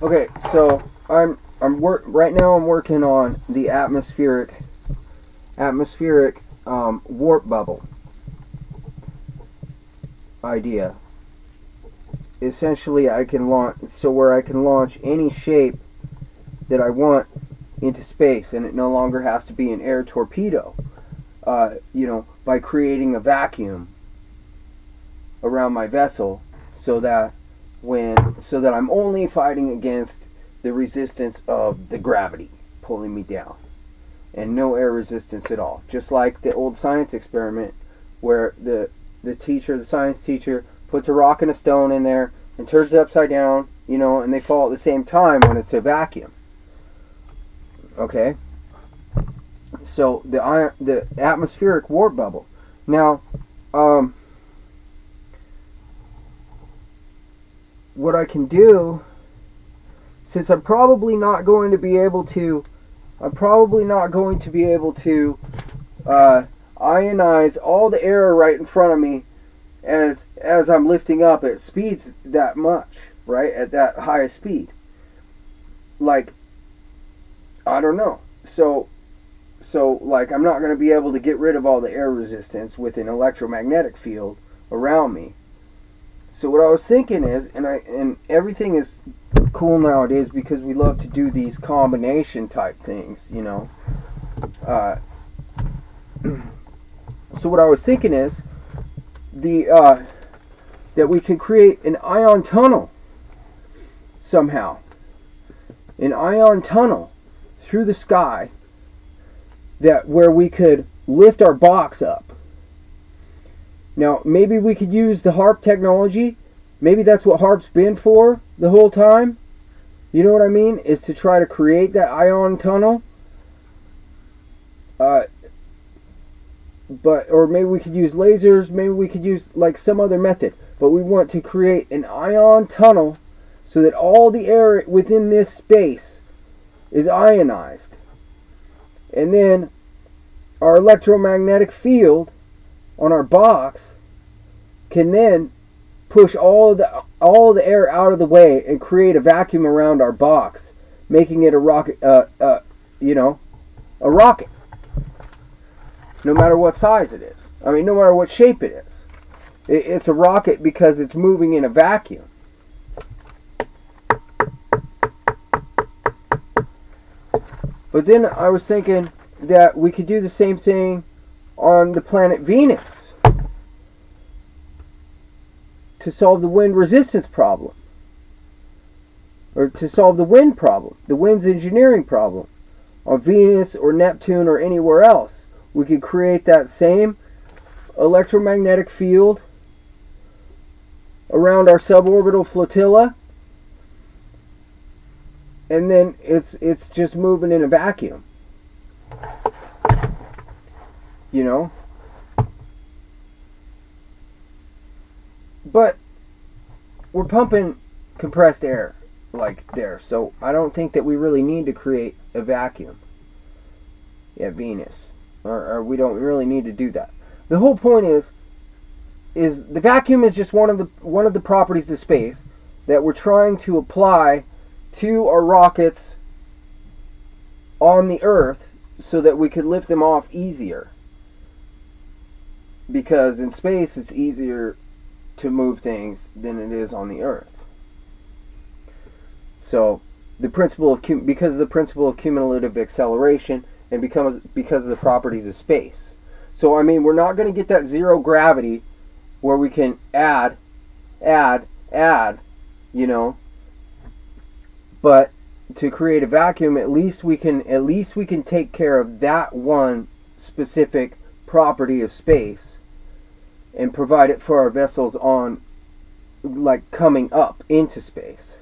Okay, so right now I'm working on the atmospheric warp bubble idea. Essentially, I can launch any shape that I want into space, and it no longer has to be an air torpedo. By creating a vacuum around my vessel, so that I'm only fighting against the resistance of the gravity pulling me down, and no air resistance at all. Just like the old science experiment, where the science teacher, puts a rock and a stone in there and turns it upside down, and they fall at the same time when it's a vacuum. Okay, so the atmospheric warp bubble. Now, what I can do, since I'm probably not going to be able to ionize all the air right in front of me as I'm lifting up at speeds that much, right? At that high speed. Like, I don't know. So like, I'm not going to be able to get rid of all the air resistance with an electromagnetic field around me. So what I was thinking is, and everything is cool nowadays because we love to do these combination type things, So what I was thinking is that we could create an ion tunnel somehow, an ion tunnel through the sky, where we could lift our box up. Now, maybe we could use the HARP technology. Maybe that's what HARP's been for the whole time. You know what I mean? Is to try to create that ion tunnel. Or maybe we could use lasers. Maybe we could use like some other method. But we want to create an ion tunnel so that all the air within this space is ionized. And then our electromagnetic field on our box can then push all the air out of the way and create a vacuum around our box, making it a rocket. A rocket. No matter what size it is. I mean, no matter what shape it is. It's a rocket because it's moving in a vacuum. But then I was thinking that we could do the same thing on the planet Venus to solve the wind resistance problem, or to solve the wind problem, the wind's engineering problem on Venus or Neptune or anywhere else. We could create that same electromagnetic field around our suborbital flotilla, and then it's just moving in a vacuum. But we're pumping compressed air like there, so I don't think that we really need to create a vacuum at Venus, or we don't really need to do that. The whole point is the vacuum is just one of the properties of space that we're trying to apply to our rockets on the Earth so that we could lift them off easier. Because in space it's easier to move things than it is on the Earth. So because of the principle of cumulative acceleration, and because of the properties of space. So I mean, we're not going to get that zero gravity where we can add, But to create a vacuum, at least we can take care of that one specific property of space and provide it for our vessels on, like, coming up into space.